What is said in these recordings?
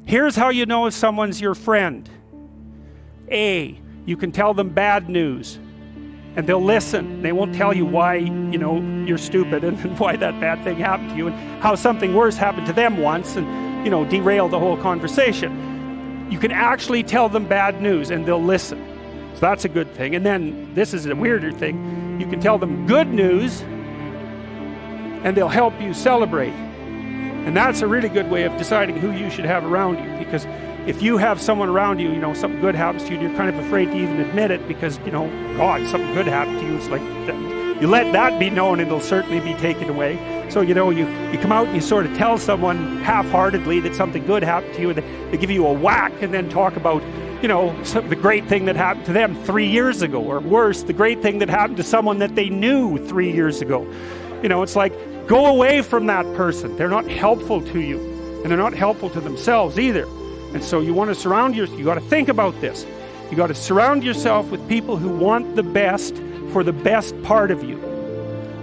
Here's how you know if someone's your friend. A, you can tell them bad news and they'll listen. They won't tell you why, you're stupid and why that bad thing happened to you and how something worse happened to them once and, derail the whole conversation. You can actually tell them bad news and they'll listen. So that's a good thing. And then this is a weirder thing. You can tell them good news and they'll help you celebrate. And that's a really good way of deciding who you should have around you, because if you have someone around you, something good happens to you, and you're kind of afraid to even admit it because, God, something good happened to you. It's like, you let that be known and it'll certainly be taken away. So, you come out and you sort of tell someone half-heartedly that something good happened to you, and they give you a whack and then talk about, the great thing that happened to them 3 years ago, or worse, the great thing that happened to someone that they knew 3 years ago. It's like, go away from that person. They're not helpful to you, and they're not helpful to themselves either. And so you want to surround yourself, you got to think about this. You got to surround yourself with people who want the best for the best part of you.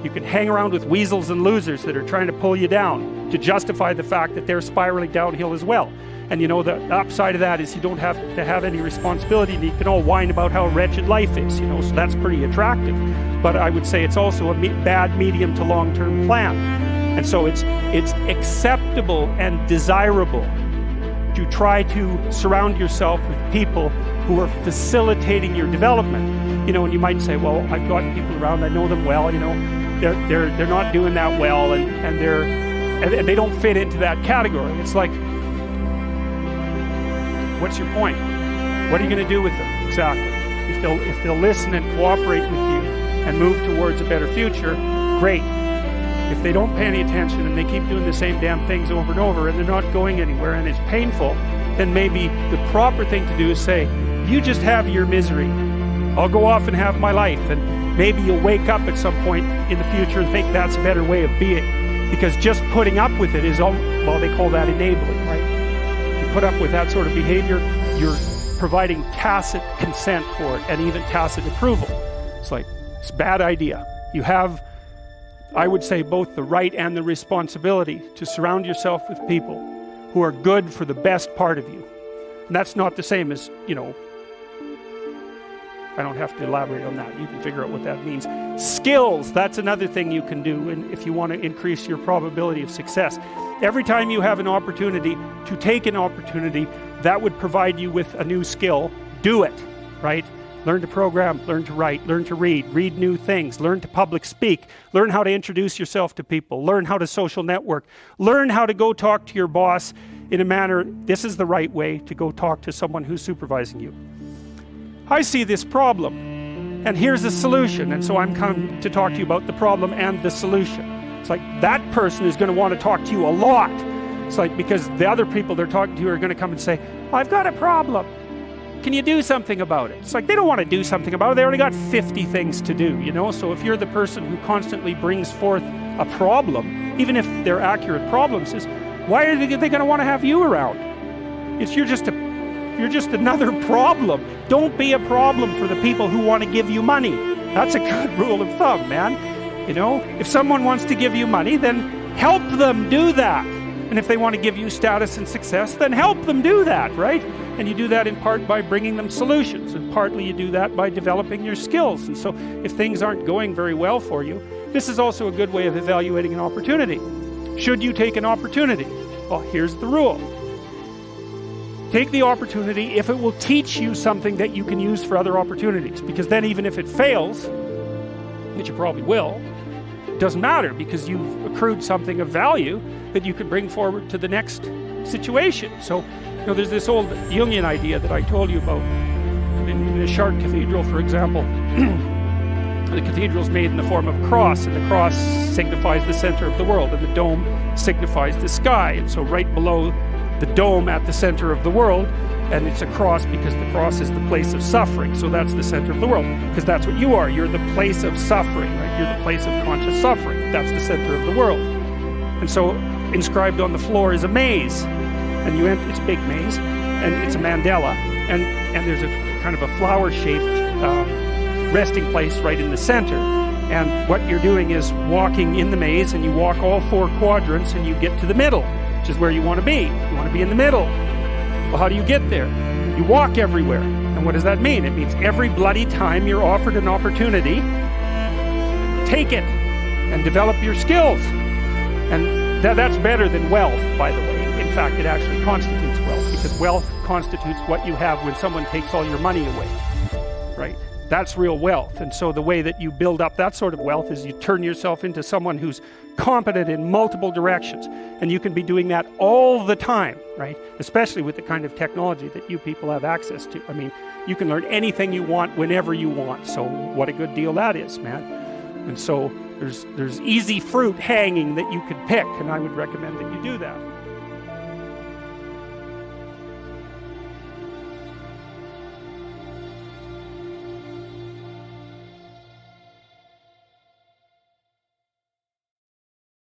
You can hang around with weasels and losers that are trying to pull you down to justify the fact that they're spiraling downhill as well. And the upside of that is you don't have to have any responsibility, and you can all whine about how wretched life is, so that's pretty attractive. But I would say it's also a bad medium to long-term plan. And so it's acceptable and desirable to try to surround yourself with people who are facilitating your development. And you might say, well, I've got people around, I know them well, they're not doing that well, and they don't fit into that category. It's like, what's your point? What are you going to do with them? Exactly. If they'll listen and cooperate with you and move towards a better future, great. If they don't pay any attention and they keep doing the same damn things over and over and they're not going anywhere and it's painful, then maybe the proper thing to do is say, you just have your misery. I'll go off and have my life. And maybe you'll wake up at some point in the future and think that's a better way of being. Because just putting up with it is, they call that enabling, right? Put up with that sort of behavior, you're providing tacit consent for it and even tacit approval. It's like, it's a bad idea. You have, I would say, both the right and the responsibility to surround yourself with people who are good for the best part of you. And that's not the same as, I don't have to elaborate on that. You can figure out what that means. Skills, that's another thing you can do, and if you want to increase your probability of success. Every time you have an opportunity to take an opportunity that would provide you with a new skill, do it, right? Learn to program, learn to write, learn to read new things, learn to public speak, learn how to introduce yourself to people, learn how to social network, learn how to go talk to your boss in a manner, this is the right way to go talk to someone who's supervising you. I see this problem, and here's the solution, and so I'm coming to talk to you about the problem and the solution. It's like that person is going to want to talk to you a lot. It's like, because the other people they're talking to are going to come and say, I've got a problem. Can you do something about it? It's like they don't want to do something about it. They already got 50 things to do, So if you're the person who constantly brings forth a problem, even if they're accurate problems, is why are they going to want to have you around? You're just another problem. Don't be a problem for the people who want to give you money. That's a good rule of thumb, man. If someone wants to give you money, then help them do that. And if they want to give you status and success, then help them do that, right? And you do that in part by bringing them solutions, and partly you do that by developing your skills. And so if things aren't going very well for you, this is also a good way of evaluating an opportunity. Should you take an opportunity? Well, here's the rule. Take the opportunity if it will teach you something that you can use for other opportunities. Because then even if it fails, which you probably will, it doesn't matter, because you've accrued something of value that you can bring forward to the next situation. So, there's this old Jungian idea that I told you about. In the Chartres Cathedral, for example, the cathedral's made in the form of a cross, and the cross signifies the center of the world, and the dome signifies the sky. And so right below the dome at the center of the world, and it's a cross because the cross is the place of suffering. So that's the center of the world, because that's what you are. You're the place of suffering, right? You're the place of conscious suffering. That's the center of the world. And so inscribed on the floor is a maze, and you enter, it's a big maze, and it's a mandala, and there's a kind of a flower-shaped resting place right in the center. And what you're doing is walking in the maze, and you walk all 4 quadrants, and you get to the middle, which is where you want to be. You want to be in the middle. Well, how do you get there? You walk everywhere. And what does that mean? It means every bloody time you're offered an opportunity, take it and develop your skills. And that's better than wealth, by the way. In fact, it actually constitutes wealth, because wealth constitutes what you have when someone takes all your money away, right? That's real wealth. And so the way that you build up that sort of wealth is you turn yourself into someone who's competent in multiple directions. And you can be doing that all the time, right? Especially with the kind of technology that you people have access to. I mean, you can learn anything you want whenever you want. So what a good deal that is, man. And so there's easy fruit hanging that you could pick, and I would recommend that you do that.